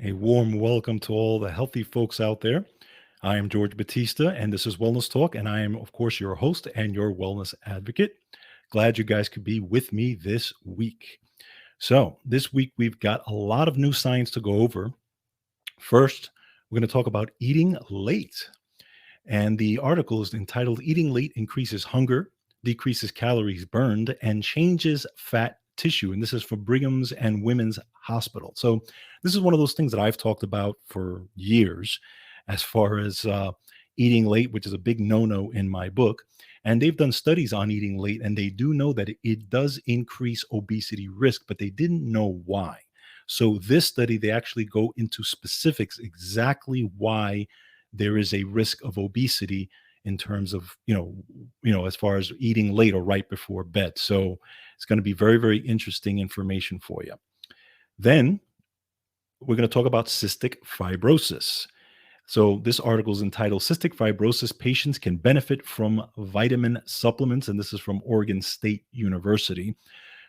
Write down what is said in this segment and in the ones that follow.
A warm welcome to all the healthy folks out there. I am George Batista, and this is Wellness Talk, and I am, of course, your host and your wellness advocate. Glad you guys could be with me this week. So, this week we've got a lot of new science to go over. First, we're going to talk about eating late. And the article is entitled Eating Late Increases Hunger, Decreases Calories Burned, and Changes Fat Tissue. And this is from Brigham's and Women's Hospital. So, this is one of those things that I've talked about for years as far as eating late, which is a big no no in my book. And they've done studies on eating late, and they do know that it does increase obesity risk, but they didn't know why. So, this study, they actually go into specifics exactly why there is a risk of obesity in terms of as far as eating late or right before bed. So it's going to be very, very interesting information for you. Then we're going to talk about cystic fibrosis. So this article is entitled Cystic Fibrosis Patients Can Benefit from Vitamin Supplements, and this is from Oregon State University.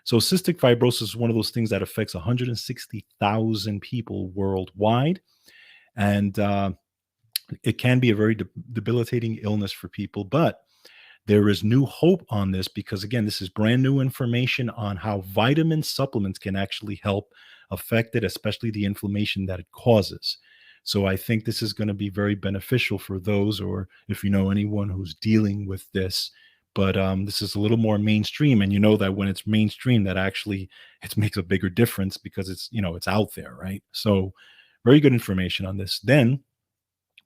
So cystic fibrosis is one of those things that affects 160,000 people worldwide, and it can be a very debilitating illness for people, but there is new hope on this because, again, this is brand new information on how vitamin supplements can actually help affect it, especially the inflammation that it causes. So I think this is going to be very beneficial for those, or if you know anyone who's dealing with this. But this is a little more mainstream, and you know that when it's mainstream, that actually it makes a bigger difference because it's out there, right? So very good information on this. Then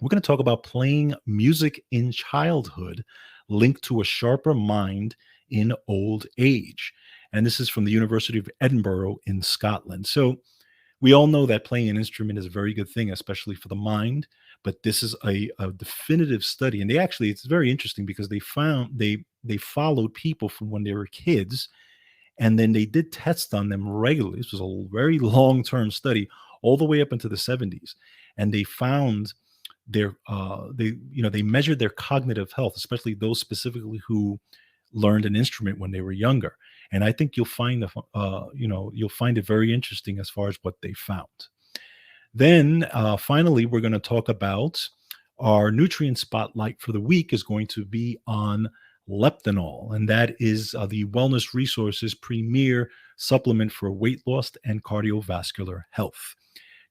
we're going to talk about playing music in childhood linked to a sharper mind in old age. And this is from the University of Edinburgh in Scotland. So we all know that playing an instrument is a very good thing, especially for the mind. But this is a definitive study. And it's very interesting because they followed people from when they were kids, and then they did tests on them regularly. This was a very long-term study all the way up into the 70s. And they found they measured their cognitive health, especially those specifically who learned an instrument when they were younger. And I think you'll find it very interesting as far as what they found. Then finally, we're going to talk about our nutrient spotlight for the week is going to be on Leptinal, and that is the Wellness Resources premier supplement for weight loss and cardiovascular health.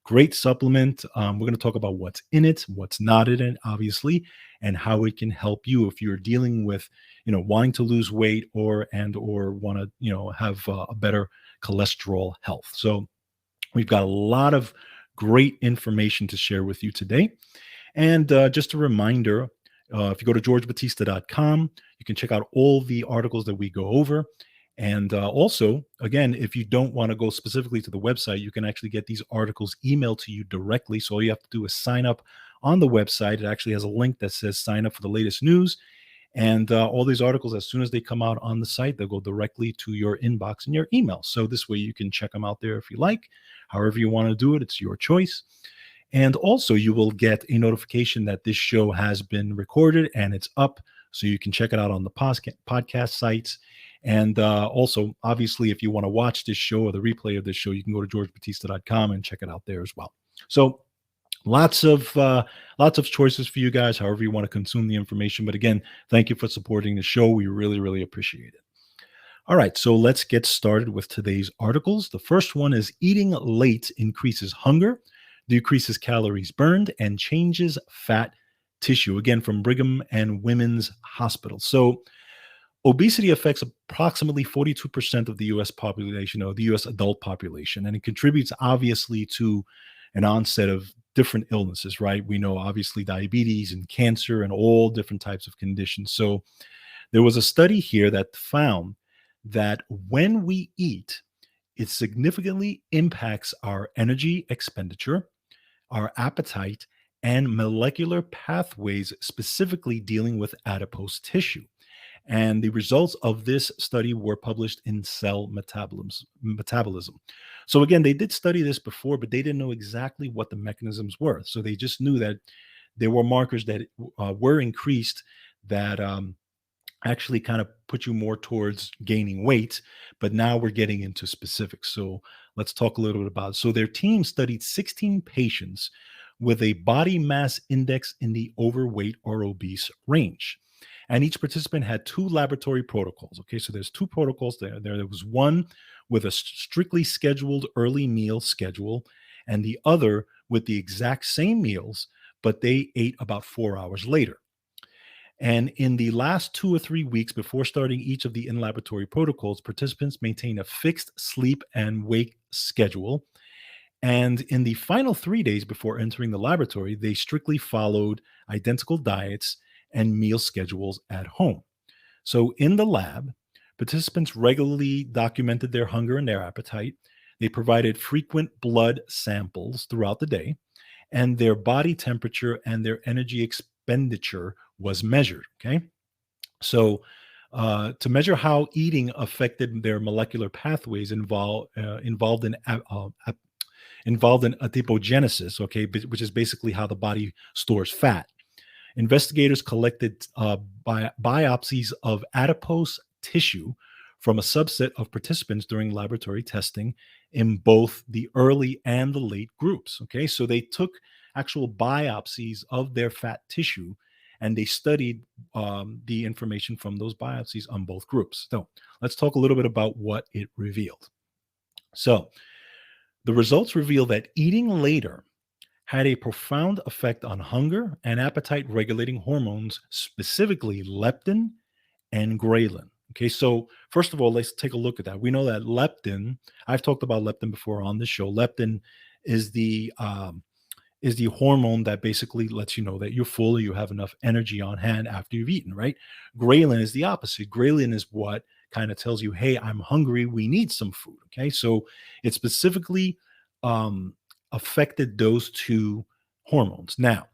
Great supplement. We're going to talk about what's in it, what's not in it, obviously, and how it can help you if you're dealing with, wanting to lose weight or want to, have a better cholesterol health. So we've got a lot of great information to share with you today. And just a reminder, if you go to georgebatista.com, you can check out all the articles that we go over. And also, again, if you don't want to go specifically to the website, you can actually get these articles emailed to you directly. So all you have to do is sign up on the website. It actually has a link that says sign up for the latest news. And all these articles, as soon as they come out on the site, they'll go directly to your inbox and your email. So this way you can check them out there if you like. However you want to do it, it's your choice. And also you will get a notification that this show has been recorded and it's up. So you can check it out on the podcast sites. And also, obviously, if you want to watch this show or the replay of this show, you can go to georgebatista.com and check it out there as well. So lots of choices for you guys, however you want to consume the information. But again, thank you for supporting the show. We really, really appreciate it. All right, so let's get started with today's articles. The first one is eating late increases hunger, decreases calories burned, and changes fat tissue. Again, from Brigham and Women's Hospital. So obesity affects approximately 42% of the U.S. population, or the U.S. adult population, and it contributes obviously to an onset of different illnesses, right? We know obviously diabetes and cancer and all different types of conditions. So there was a study here that found that when we eat, it significantly impacts our energy expenditure, our appetite, and molecular pathways, specifically dealing with adipose tissue. And the results of this study were published in Cell Metabolism. So again, they did study this before, but they didn't know exactly what the mechanisms were. So they just knew that there were markers that were increased that actually kind of put you more towards gaining weight. But now we're getting into specifics. So let's talk a little bit about it. So their team studied 16 patients with a body mass index in the overweight or obese range. And each participant had two laboratory protocols. Okay, so there's two protocols there. There was one with a strictly scheduled early meal schedule, and the other with the exact same meals, but they ate about 4 hours later. And in the last 2 or 3 weeks before starting each of the in laboratory protocols, participants maintain a fixed sleep and wake schedule. And in the final 3 days before entering the laboratory, they strictly followed identical diets and meal schedules at home. So in the lab, participants regularly documented their hunger and their appetite. They provided frequent blood samples throughout the day, and their body temperature and their energy expenditure was measured. Okay. So, to measure how eating affected their molecular pathways involved in adipogenesis, okay, which is basically how the body stores fat. Investigators collected biopsies of adipose tissue from a subset of participants during laboratory testing in both the early and the late groups. Okay, so they took actual biopsies of their fat tissue and they studied the information from those biopsies on both groups. So let's talk a little bit about what it revealed. So the results reveal that eating later had a profound effect on hunger and appetite regulating hormones, specifically leptin and ghrelin. Okay, so first of all, let's take a look at that. We know that leptin, I've talked about leptin before on this show. Leptin is the hormone that basically lets you know that you're full, you have enough energy on hand after you've eaten, right? Ghrelin is the opposite. Ghrelin is what kind of tells you, hey, I'm hungry, we need some food. Okay, so it specifically affected those two hormones. Now,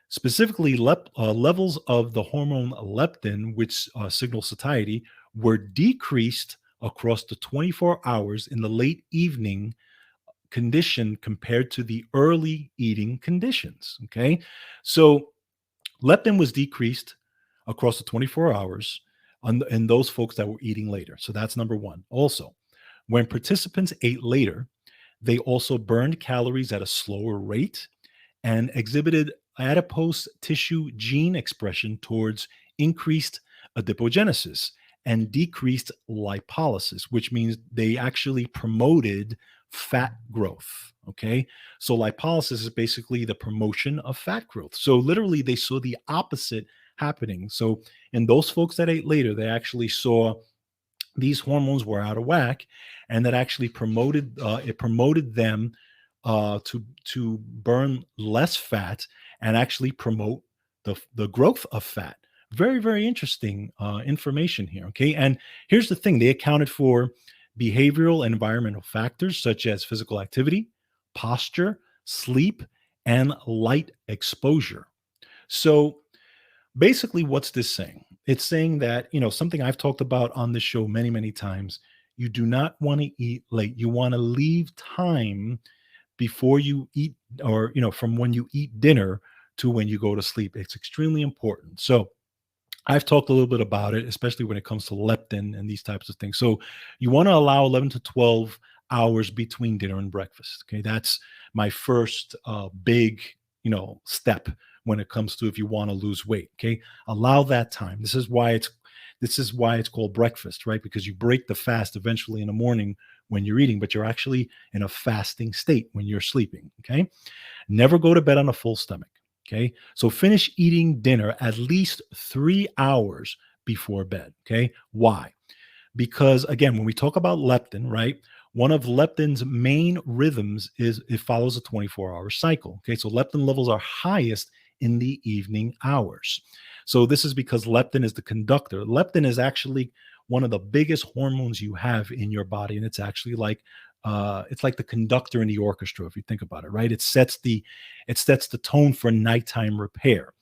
specifically, levels of the hormone leptin, which signals satiety, were decreased across the 24 hours in the late evening condition compared to the early eating conditions. Okay. So leptin was decreased across the 24 hours in those folks that were eating later. So that's number one. Also, when participants ate later, they also burned calories at a slower rate and exhibited adipose tissue gene expression towards increased adipogenesis and decreased lipolysis, which means they actually promoted fat growth. Okay. So lipolysis is basically the promotion of fat growth. So literally, they saw the opposite happening. So in those folks that ate later, they actually saw these hormones were out of whack, and that actually promoted them to burn less fat and actually promote the growth of fat. Very, very interesting information here. Okay, and here's the thing: they accounted for behavioral and environmental factors such as physical activity, posture, sleep, and light exposure. So basically, what's this saying? It's saying that, something I've talked about on this show many, many times. You do not want to eat late. You want to leave time before you eat, or, from when you eat dinner to when you go to sleep. It's extremely important. So I've talked a little bit about it, especially when it comes to leptin and these types of things. So you want to allow 11 to 12 hours between dinner and breakfast. Okay. That's my first big, step when it comes to if you want to lose weight. Okay. Allow that time. This is why it's called breakfast, right? Because you break the fast eventually in the morning when you're eating, but you're actually in a fasting state when you're sleeping. Okay. Never go to bed on a full stomach. Okay. So finish eating dinner at least 3 hours before bed. Okay. Why? Because again, when we talk about leptin, right, one of leptin's main rhythms is it follows a 24-hour cycle. Okay. So leptin levels are highest in the evening hours. So this is because leptin is the conductor. Leptin is actually one of the biggest hormones you have in your body. And it's actually like the conductor in the orchestra, if you think about it, right? It sets the tone for nighttime repair.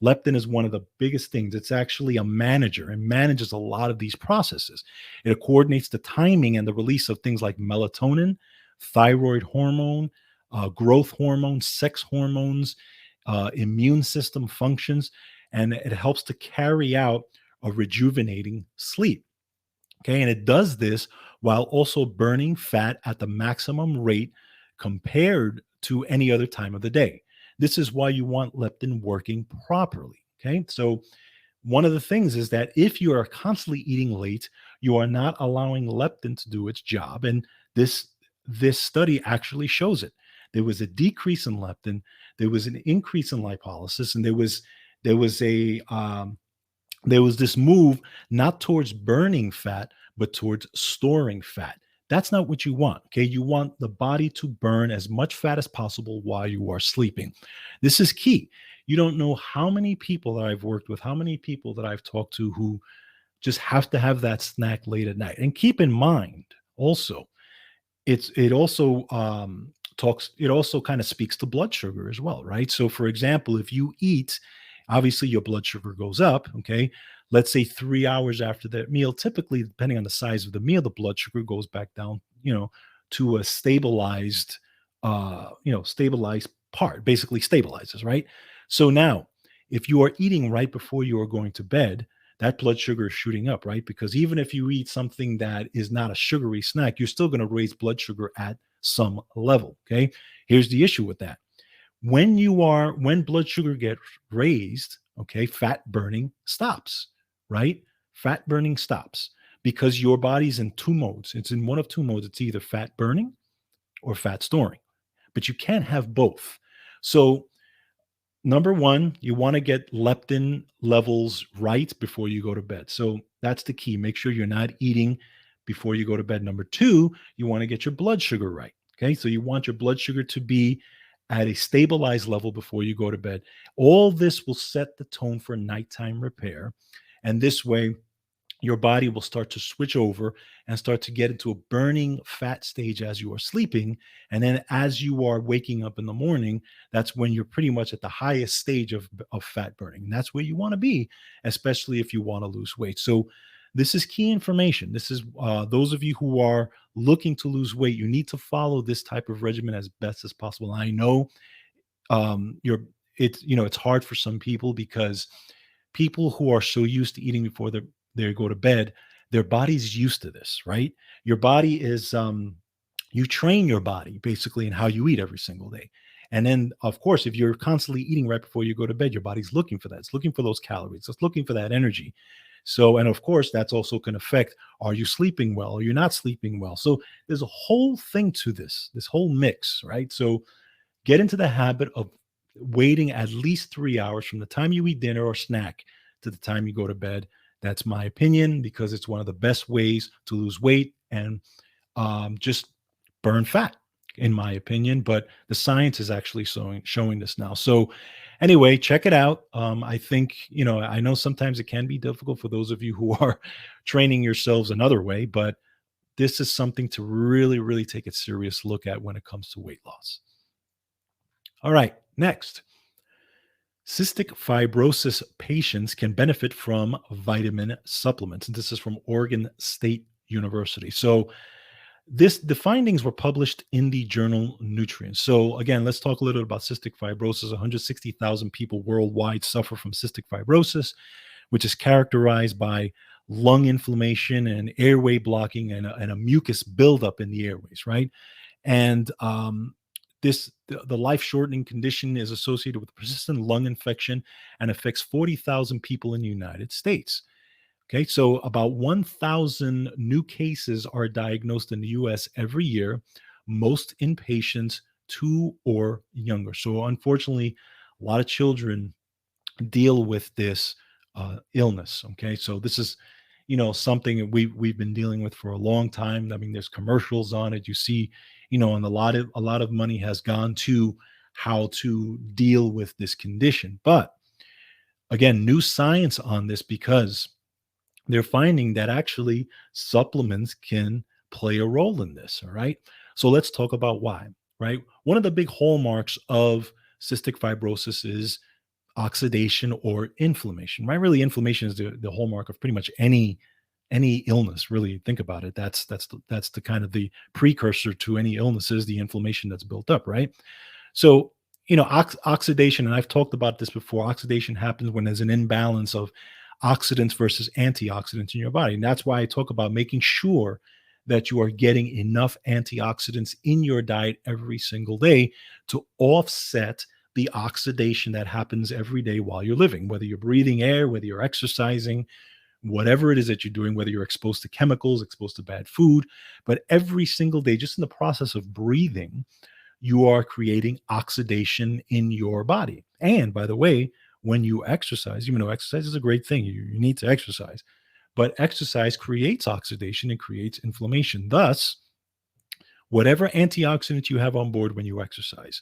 Leptin is one of the biggest things. It's actually a manager and manages a lot of these processes. It coordinates the timing and the release of things like melatonin, thyroid hormone, growth hormone, sex hormones, immune system functions, and it helps to carry out a rejuvenating sleep. Okay. And it does this while also burning fat at the maximum rate compared to any other time of the day. This is why you want leptin working properly. Okay. So, one of the things is that if you are constantly eating late, you are not allowing leptin to do its job. And this this study actually shows it. There was a decrease in leptin, there was an increase in lipolysis, and there was this move not towards burning fat, but towards storing fat. That's not what you want. Okay. You want the body to burn as much fat as possible while you are sleeping. This is key. You don't know how many people that I've worked with, how many people that I've talked to who just have to have that snack late at night. And keep in mind also, it also talks it also kind of speaks to blood sugar as well, right? So for example, if you eat, obviously your blood sugar goes up. Okay, let's say 3 hours after that meal, typically depending on the size of the meal, the blood sugar goes back down, to a stabilized, stabilized part, basically stabilizes, right? So now if you are eating right before you are going to bed, that blood sugar is shooting up, right? Because even if you eat something that is not a sugary snack, you're still going to raise blood sugar at some level. Okay. Here's the issue with that. When blood sugar gets raised, okay, fat burning stops, right? Fat burning stops because your body's in two modes. It's in one of two modes. It's either fat burning or fat storing, but you can't have both. So number one, you want to get leptin levels right before you go to bed. So that's the key. Make sure you're not eating before you go to bed. Number two, you want to get your blood sugar right. Okay. So you want your blood sugar to be at a stabilized level before you go to bed. All this will set the tone for nighttime repair. And this way, your body will start to switch over and start to get into a burning fat stage as you are sleeping. And then as you are waking up in the morning, that's when you're pretty much at the highest stage of fat burning. And that's where you want to be, especially if you want to lose weight. So this is key information. This is those of you who are looking to lose weight, you need to follow this type of regimen as best as possible. I know you're it's hard for some people because people who are so used to eating before they go to bed, their body's used to this, right? Your body is you train your body basically in how you eat every single day. And then of course, if you're constantly eating right before you go to bed, your body's looking for that. It's looking for those calories. It's looking for that energy. So, and of course, that's also can affect, are you sleeping well? Are you not sleeping well? So there's a whole thing to this whole mix, right? So get into the habit of waiting at least 3 hours from the time you eat dinner or snack to the time you go to bed. That's my opinion because it's one of the best ways to lose weight and just burn fat, in my opinion. But the science is actually showing this now. So anyway, check it out. I think, I know sometimes it can be difficult for those of you who are training yourselves another way, but this is something to really, really take a serious look at when it comes to weight loss. All right, next. Cystic fibrosis patients can benefit from vitamin supplements. And this is from Oregon State University. So the findings were published in the journal Nutrients. So again, let's talk a little bit about cystic fibrosis. 160,000 people worldwide suffer from cystic fibrosis, which is characterized by lung inflammation and airway blocking and a mucus buildup in the airways, right? And the life-shortening condition is associated with persistent lung infection and affects 40,000 people in the United States. Okay, so about 1,000 new cases are diagnosed in the US every year, most in patients 2 or younger. So unfortunately, a lot of children deal with this illness. Okay, so this is something we've been dealing with for a long time. I mean, there's commercials on it. You see, and a lot of money has gone to how to deal with this condition. But again, new science on this because they're finding that actually supplements can play a role in this. All right. So let's talk about why, right? One of the big hallmarks of cystic fibrosis is oxidation or inflammation, right? Really, inflammation is the hallmark of pretty much any illness. Really, think about it. That's the kind of the precursor to any illnesses, the inflammation that's built up, right? So, oxidation, and I've talked about this before. Oxidation happens when there's an imbalance of oxidants versus antioxidants in your body. And that's why I talk about making sure that you are getting enough antioxidants in your diet every single day to offset the oxidation that happens every day while you're living, whether you're breathing air, whether you're exercising, whatever it is that you're doing, whether you're exposed to chemicals, exposed to bad food. But every single day, just in the process of breathing, you are creating oxidation in your body. And by the way, when you exercise, even though exercise is a great thing, you need to exercise, but exercise creates oxidation and creates inflammation. Thus, whatever antioxidants you have on board when you exercise,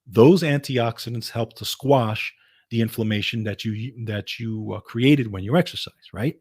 those antioxidants help to squash the inflammation that you created when you exercise, right?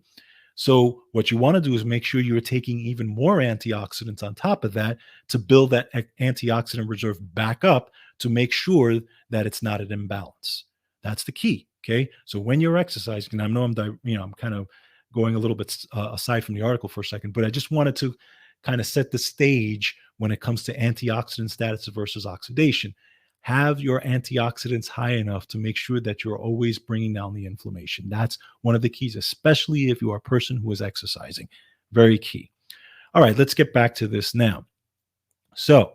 So what you want to do is make sure you're taking even more antioxidants on top of that to build that antioxidant reserve back up to make sure that it's not an imbalance. That's the key. Okay. So when you're exercising, and I know I'm kind of going a little bit aside from the article for a second, but I just wanted to kind of set the stage when it comes to antioxidant status versus oxidation. Have your antioxidants high enough to make sure that you're always bringing down the inflammation. That's one of the keys, especially if you are a person who is exercising. Very key. All right, let's get back to this now. So,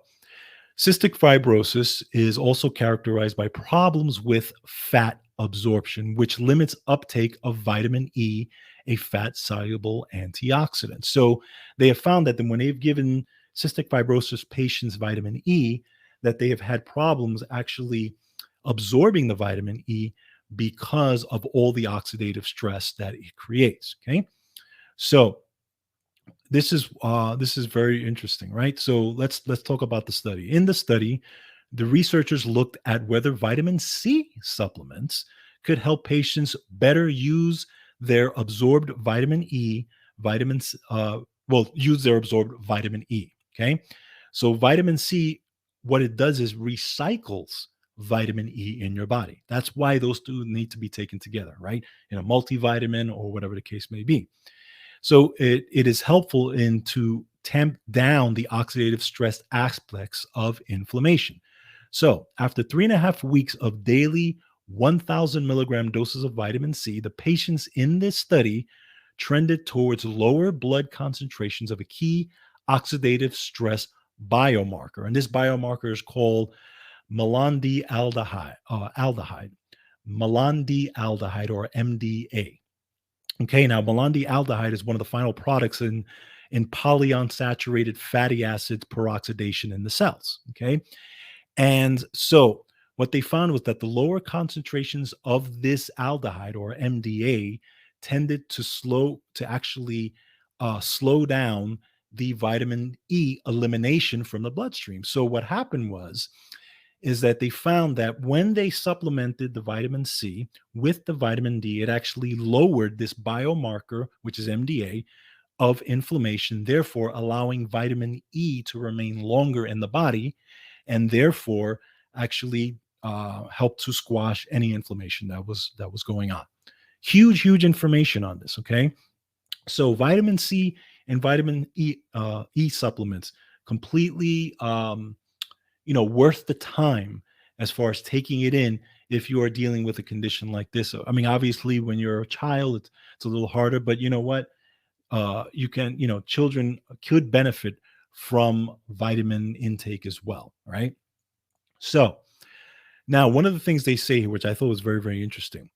cystic fibrosis is also characterized by problems with fat absorption, which limits uptake of vitamin E, a fat-soluble antioxidant. So they have found that when they've given cystic fibrosis patients vitamin E, that they have had problems actually absorbing the vitamin E because of all the oxidative stress that it creates. Okay, so this is very interesting, right? So let's talk about the study. In the study, the researchers looked at whether vitamin C supplements could help patients better use their absorbed vitamin E, use their absorbed vitamin E. Okay, so vitamin C, what it does is recycles vitamin E in your body. That's why those two need to be taken together, right? In a multivitamin or whatever the case may be. So it is helpful in to tamp down the oxidative stress aspects of inflammation. So after 3.5 weeks of daily 1,000 milligram doses of vitamin C, the patients in this study trended towards lower blood concentrations of a key oxidative stress biomarker. And this biomarker is called malondialdehyde, malondialdehyde or MDA. Okay, now malondialdehyde is one of the final products in polyunsaturated fatty acids peroxidation in the cells. Okay, and so what they found was that the lower concentrations of this aldehyde or MDA tended to actually slow down the vitamin E elimination from the bloodstream. So what happened is that they found that when they supplemented the vitamin C with the vitamin D, it actually lowered this biomarker, which is MDA, of inflammation, therefore allowing vitamin E to remain longer in the body and therefore actually help to squash any inflammation that was going on. Huge information on this. Okay, so vitamin C and vitamin E supplements completely worth the time as far as taking it in if you are dealing with a condition like this. I mean, obviously, when you're a child, it's a little harder, but you know what? You can, children could benefit from vitamin intake as well, right? So now, one of the things they say here, which I thought was very, very interesting,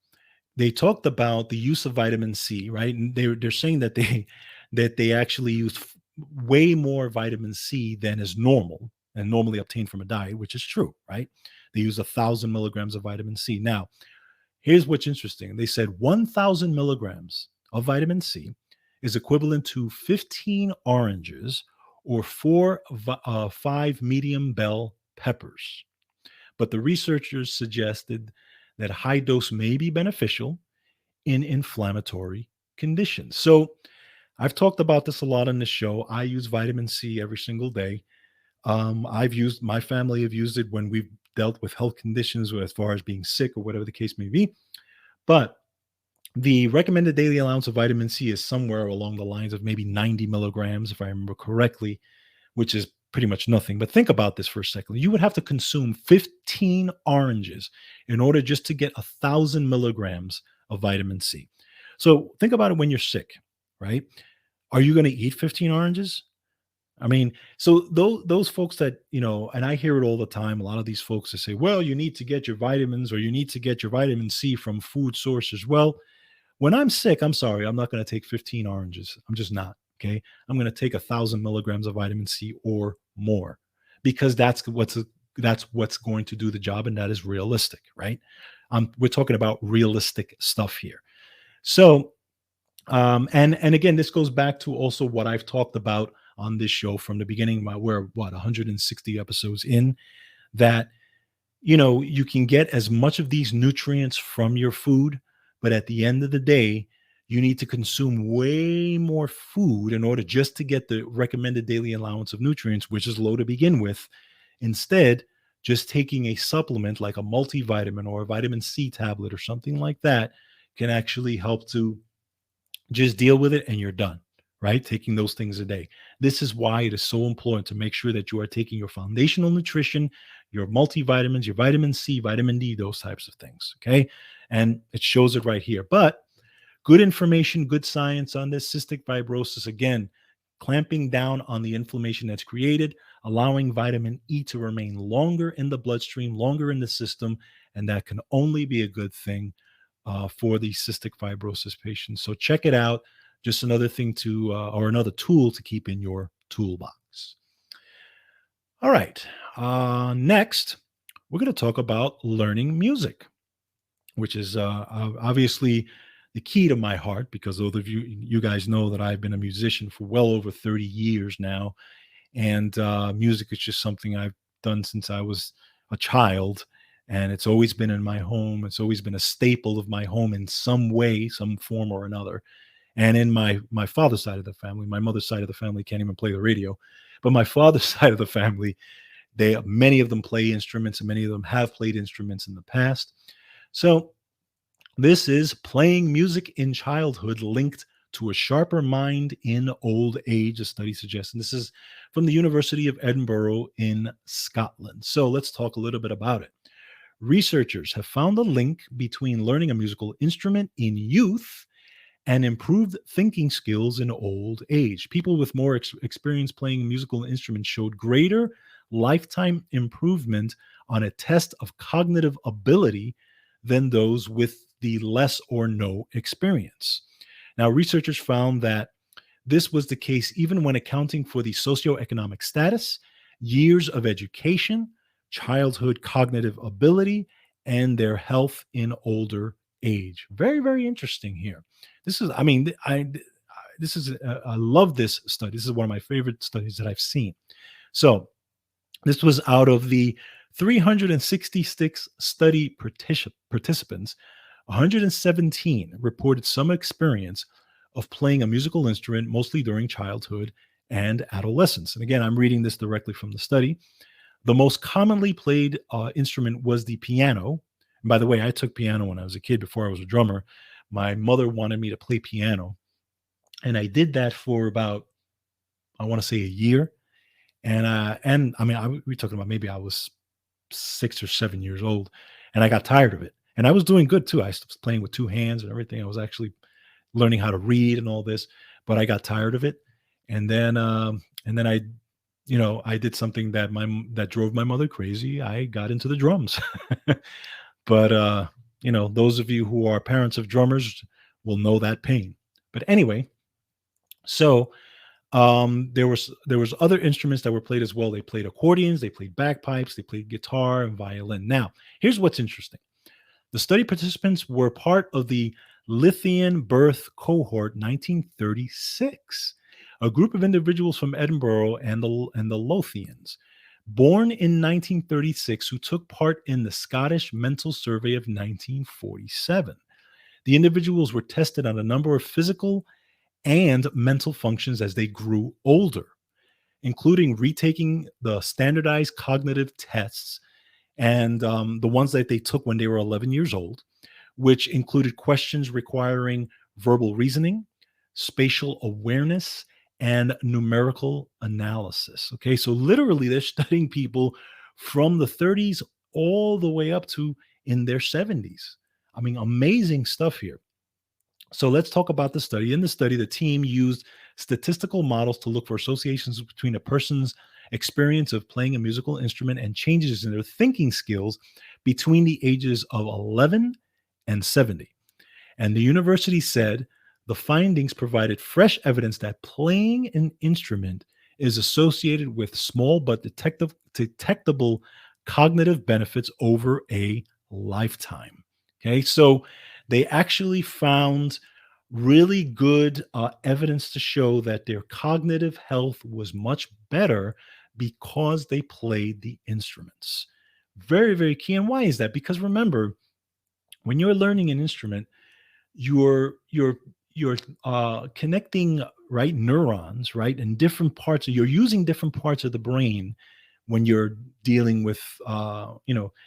they talked about the use of vitamin C, right? And they're saying that they actually use way more vitamin C than is normal and normally obtained from a diet, which is true, right? They use 1,000 milligrams of vitamin C. Now, here's what's interesting. They said 1,000 milligrams of vitamin C is equivalent to 15 oranges or 5 medium bell peppers. But the researchers suggested that high dose may be beneficial in inflammatory conditions. So I've talked about this a lot on the show. I use vitamin C every single day. My family have used it when we've dealt with health conditions as far as being sick or whatever the case may be. But the recommended daily allowance of vitamin C is somewhere along the lines of maybe 90 milligrams, if I remember correctly, which is pretty much nothing. But think about this for a second. You would have to consume 15 oranges in order just to get 1,000 milligrams of vitamin C. So think about it when you're sick, right? Are you going to eat 15 oranges? I mean, so those folks that, and I hear it all the time, a lot of these folks that say, well, you need to get your vitamins or you need to get your vitamin C from food sources. Well, when I'm sick, I'm sorry, I'm not going to take 15 oranges. I'm just not. Okay. I'm going to take 1,000 milligrams of vitamin C or more because that's what's going to do the job. And that is realistic, right? We're talking about realistic stuff here. So, and again, this goes back to also what I've talked about on this show from the beginning. We're 160 episodes in, that you can get as much of these nutrients from your food, but at the end of the day, you need to consume way more food in order just to get the recommended daily allowance of nutrients, which is low to begin with. Instead, just taking a supplement like a multivitamin or a vitamin C tablet or something like that can actually help to just deal with it and you're done, right? Taking those things a day. This is why it is so important to make sure that you are taking your foundational nutrition, your multivitamins, your vitamin C, vitamin D, those types of things. Okay. And it shows it right here. But good information, good science on this cystic fibrosis. Again, clamping down on the inflammation that's created, allowing vitamin E to remain longer in the bloodstream, longer in the system. And that can only be a good thing for the cystic fibrosis patients. So check it out. Just another thing or another tool to keep in your toolbox. All right. Next, we're going to talk about learning music, which is obviously the key to my heart, because those of you guys know that I've been a musician for well over 30 years now. And music is just something I've done since I was a child. And it's always been in my home. It's always been a staple of my home in some way, some form or another. And in my father's side of the family, my mother's side of the family can't even play the radio. But my father's side of the family, many of them play instruments, and many of them have played instruments in the past. So this is playing music in childhood linked to a sharper mind in old age, a study suggests. And this is from the University of Edinburgh in Scotland. So let's talk a little bit about it. Researchers have found a link between learning a musical instrument in youth and improved thinking skills in old age. People with more experience playing musical instruments showed greater lifetime improvement on a test of cognitive ability than those with the less or no experience. Now, researchers found that this was the case even when accounting for the socioeconomic status, years of education, childhood cognitive ability, and their health in older age. Very, very interesting here. This is, I mean, I love this study. This is one of my favorite studies that I've seen. So this was out of the 366 study participants, 117 reported some experience of playing a musical instrument, mostly during childhood and adolescence. And again, I'm reading this directly from the study. The most commonly played instrument was the piano. And by the way, I took piano when I was a kid before I was a drummer. My mother wanted me to play piano. And I did that for about, I want to say, a year. And I mean, we're talking about maybe I was 6 or 7 years old, and I got tired of it. And I was doing good too. I was playing with two hands and everything. I was actually learning how to read and all this, but I got tired of it. And then I did something that drove my mother crazy. I got into the drums. But those of you who are parents of drummers will know that pain. But anyway, so there was other instruments that were played as well. They played accordions, they played bagpipes, they played guitar and violin. Now, here's what's interesting. The study participants were part of the Lithian birth cohort 1936, a group of individuals from Edinburgh and the Lothians, born in 1936, who took part in the Scottish Mental Survey of 1947. The individuals were tested on a number of physical and mental functions as they grew older, including retaking the standardized cognitive tests and the ones that they took when they were 11 years old, which included questions requiring verbal reasoning, spatial awareness, and numerical analysis. Okay, so literally they're studying people from the 30s all the way up to in their 70s. I mean, amazing stuff here. So let's talk about the study. In the study, the team used statistical models to look for associations between a person's experience of playing a musical instrument and changes in their thinking skills between the ages of 11 and 70. And the university said the findings provided fresh evidence that playing an instrument is associated with small but detectable cognitive benefits over a lifetime. Okay, so they actually found really good evidence to show that their cognitive health was much better because they played the instruments. Very, very key. And why is that? Because remember, when you're learning an instrument, you're you're connecting right neurons, right, and different parts of, you're using different parts of the brain when you're dealing with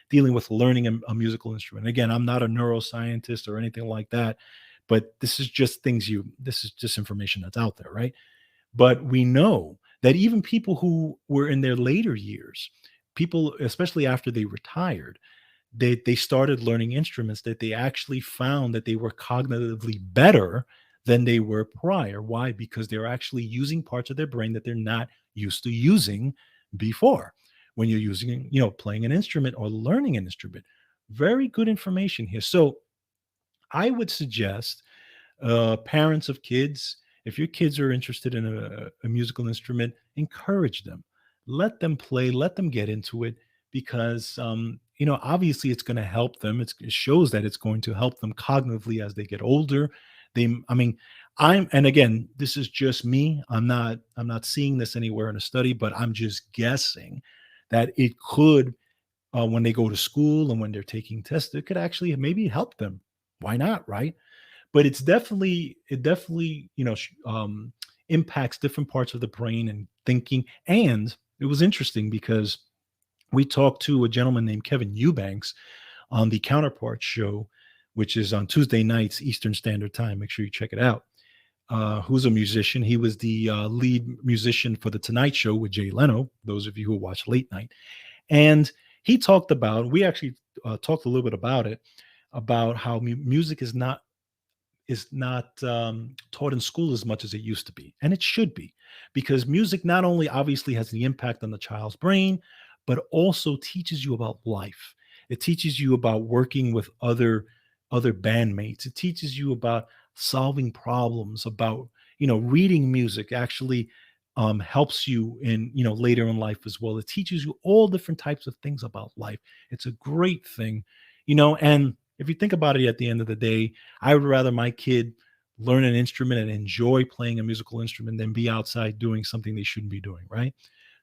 dealing with learning a musical instrument. Again, I'm not a neuroscientist or anything like that, but this is just information that's out there, right? But we know that even people who were in their later years, people especially after they retired, they started learning instruments, that they actually found that they were cognitively better than they were prior. Why? Because they're actually using parts of their brain that they're not used to using before. When you're using, playing an instrument or learning an instrument, very good information here. So I would suggest parents of kids, if your kids are interested in a musical instrument, encourage them, let them play, let them get into it, because obviously it's going to help them. It shows that it's going to help them cognitively as they get older. I mean, and again, this is just me. I'm not seeing this anywhere in a study, but I'm just guessing that it could, when they go to school and when they're taking tests, it could actually maybe help them. Why not, right? But it definitely impacts different parts of the brain and thinking. And it was interesting because we talked to a gentleman named Kevin Eubanks on the Counterparts show, which is on Tuesday nights Eastern Standard Time. Make sure you check it out. Who's a musician? He was the lead musician for the Tonight Show with Jay Leno, those of you who watch late night. And he talked about, we actually talked a little bit about it, about how music is not taught in school as much as it used to be. And it should be, because music not only obviously has the impact on the child's brain, but also teaches you about life. It teaches you about working with other bandmates. It teaches you about solving problems, about reading music actually helps you in later in life as well. It teaches you all different types of things about life. It's a great thing, and if you think about it, at the end of the day, I would rather my kid learn an instrument and enjoy playing a musical instrument than be outside doing something they shouldn't be doing, right?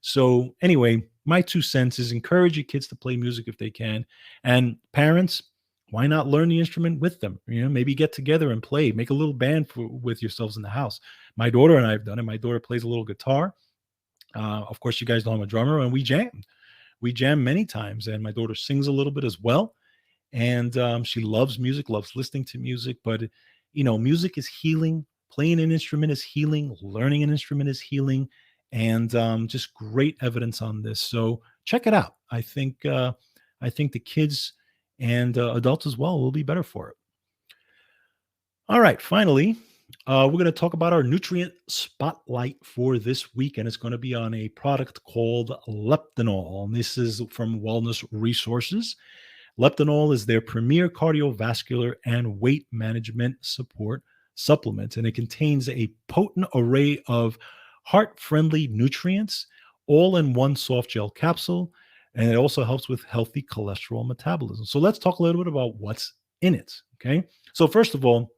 So, anyway, my 2 cents is encourage your kids to play music if they can. And parents, why not learn the instrument with them? Maybe get together and play, make a little band with yourselves in the house. My daughter and I have done it. My daughter plays a little guitar. Of course, you guys know I'm a drummer, and we jam. We jam many times, and my daughter sings a little bit as well, and she loves music, loves listening to music. But music is healing. Playing an instrument is healing. Learning an instrument is healing, and just great evidence on this. So check it out. I think the kids and adults as well will be better for it. All right, finally, we're going to talk about our nutrient spotlight for this week, and it's going to be on a product called Leptinal. And this is from Wellness Resources. Leptinal is their premier cardiovascular and weight management support supplement, and it contains a potent array of heart-friendly nutrients, all in one soft gel capsule, and it also helps with healthy cholesterol metabolism. So let's talk a little bit about what's in it, okay? So first of all,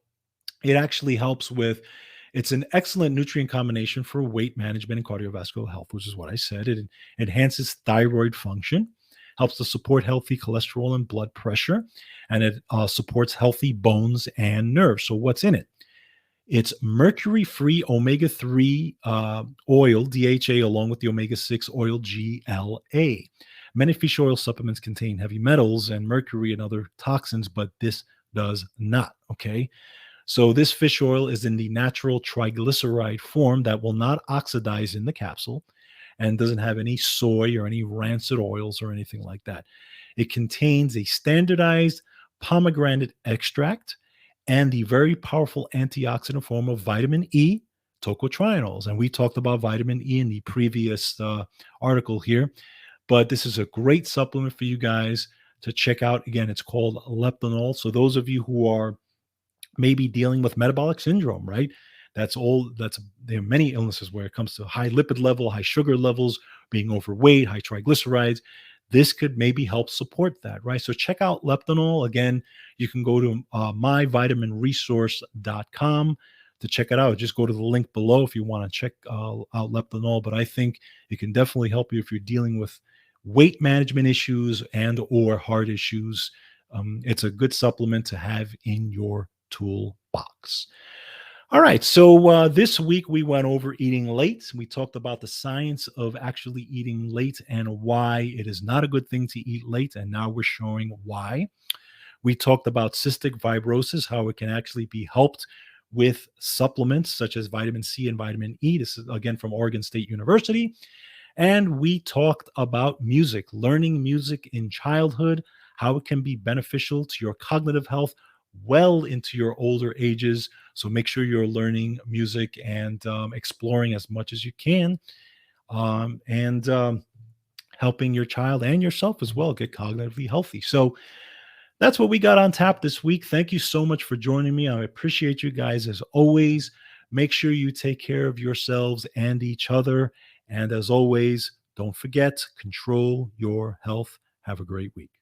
it actually helps with, it's an excellent nutrient combination for weight management and cardiovascular health, which is what I said. It enhances thyroid function, helps to support healthy cholesterol and blood pressure, and it supports healthy bones and nerves. So what's in it? It's mercury-free omega-3 oil, DHA, along with the omega-6 oil, GLA. Many fish oil supplements contain heavy metals and mercury and other toxins, but this does not, okay? So this fish oil is in the natural triglyceride form that will not oxidize in the capsule and doesn't have any soy or any rancid oils or anything like that. It contains a standardized pomegranate extract and the very powerful antioxidant form of vitamin E, tocotrienols. And we talked about vitamin E in the previous article here, but this is a great supplement for you guys to check out. Again, it's called Leptinal. So those of you who are maybe dealing with metabolic syndrome, right? There are many illnesses where it comes to high lipid level, high sugar levels, being overweight, high triglycerides. This could maybe help support that, right? So check out Leptinol. Again, you can go to myvitaminresource.com to check it out. Just go to the link below if you want to check out Leptinol. But I think it can definitely help you if you're dealing with weight management issues and or heart issues. It's a good supplement to have in your toolbox. All right. So this week we went over eating late. We talked about the science of actually eating late and why it is not a good thing to eat late. And now we're showing why. We talked about cystic fibrosis, how it can actually be helped with supplements such as vitamin C and vitamin E. This is again from Oregon State University. And we talked about music, learning music in childhood, how it can be beneficial to your cognitive health well into your older ages. So make sure you're learning music and exploring as much as you can, and helping your child and yourself as well get cognitively healthy. So that's what we got on tap this week. Thank you so much for joining me. I appreciate you guys as always. Make sure you take care of yourselves and each other. And as always, don't forget, control your health. Have a great week.